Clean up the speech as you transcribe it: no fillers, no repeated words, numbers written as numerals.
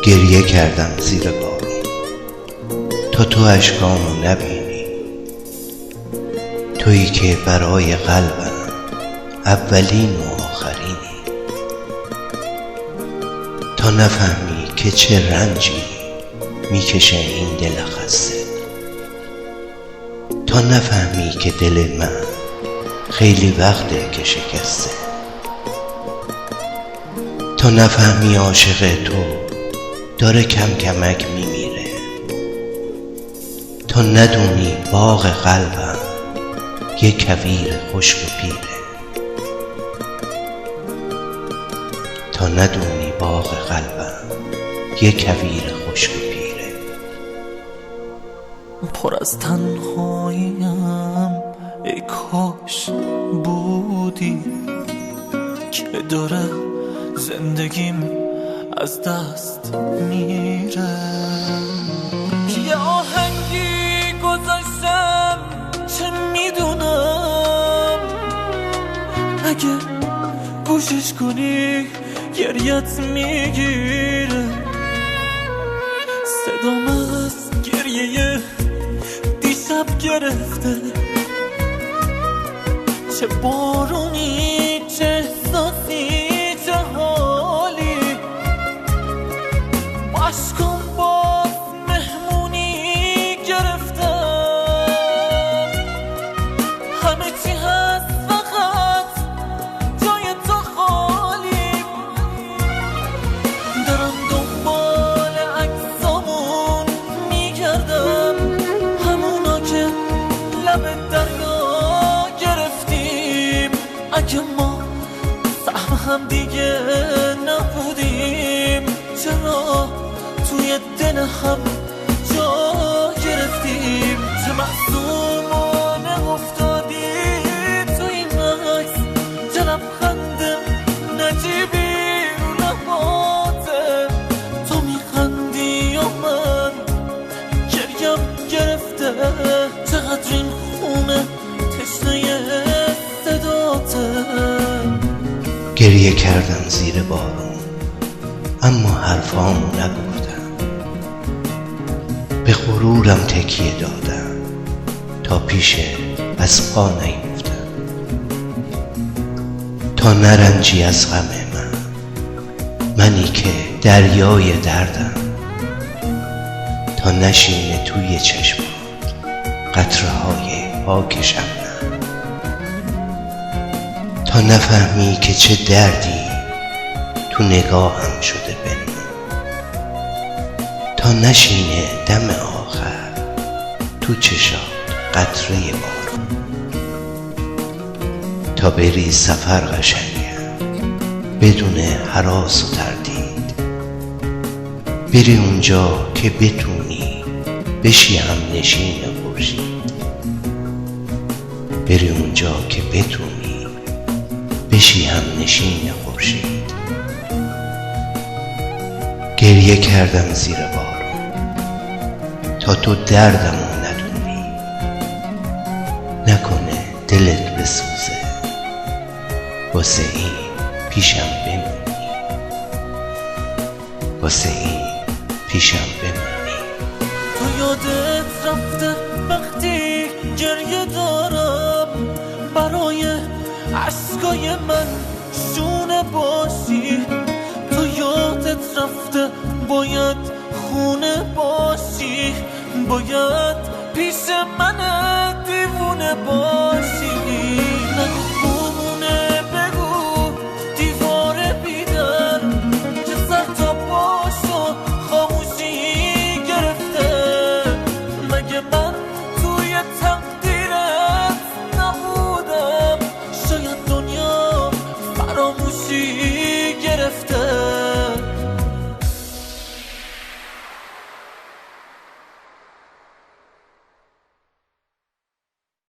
گریه کردم زیر بارون تا تو اشکامو نبینی، تویی که برای قلبم اولین و آخرینی. تا نفهمی که چه رنجی میکشه این دل خسته، تا نفهمی که دل من خیلی وقته که شکسته، تا نفهمی عاشق تو داره کم کمک میمیره، تا ندونی باغ قلبم یه کویر خشک و پیره، تا ندونی باغ قلبم یه کویر خشک و پیره. پر از تنهاییم ای کاش بودی که داره زندگیم از دست میره. یه آهنگی گذاشتم چه میدونم اگه گوشش کنی گریت میگیره. صدام از گریه دیشب گرفته، چه بارونی چه احساسی چه حالی، عشقم باز مهمونی گرفتم. همه چی هست فقط جای تو خالی. دارم دنبال عکسامون میگردم، همونا که لب دریا گرفتیم. اگه ما سهم هم دیگه نبودیم، چرا توی دل هم جا گرفتیم؟ چه معصومانه افتادی تو این عکس، چه لبخند نجیبی رو لباته. تو میخندی یا من گریم گرفته، چقدر این خونه تشنه صداته. گریه کردم زیر بارون اما حرفامو نگفتم، به غرورم تکیه دادم تا پیش از پا نیفتم. تا نرنجی از غم منی که دریای دردم، تا نشینه توی چشمات قطره های پاک شبنم، تا نفهمی که چه دردی تو نگاهم شده بنمون، تا نشینه دم آخر تو چشات قطره بارون، تا بری سفر قشنگم بدون هراس و تردید، بری اونجا که بتونی بشی هم نشین خورشید، بری اونجا که بتونی بشی هم نشین خورشید. گریه کردم زیر بارون تا تو دردمو ندونی، نکنه دلت بسوزه واسه این پیشم بمونی، واسه این پیشم بمونی. تو یادت رفته وقتی گریه دارم، برای عشقای من شونه باشی. تو یادت رفته باید خونه باشی، باید پیش من دیوونه باشی.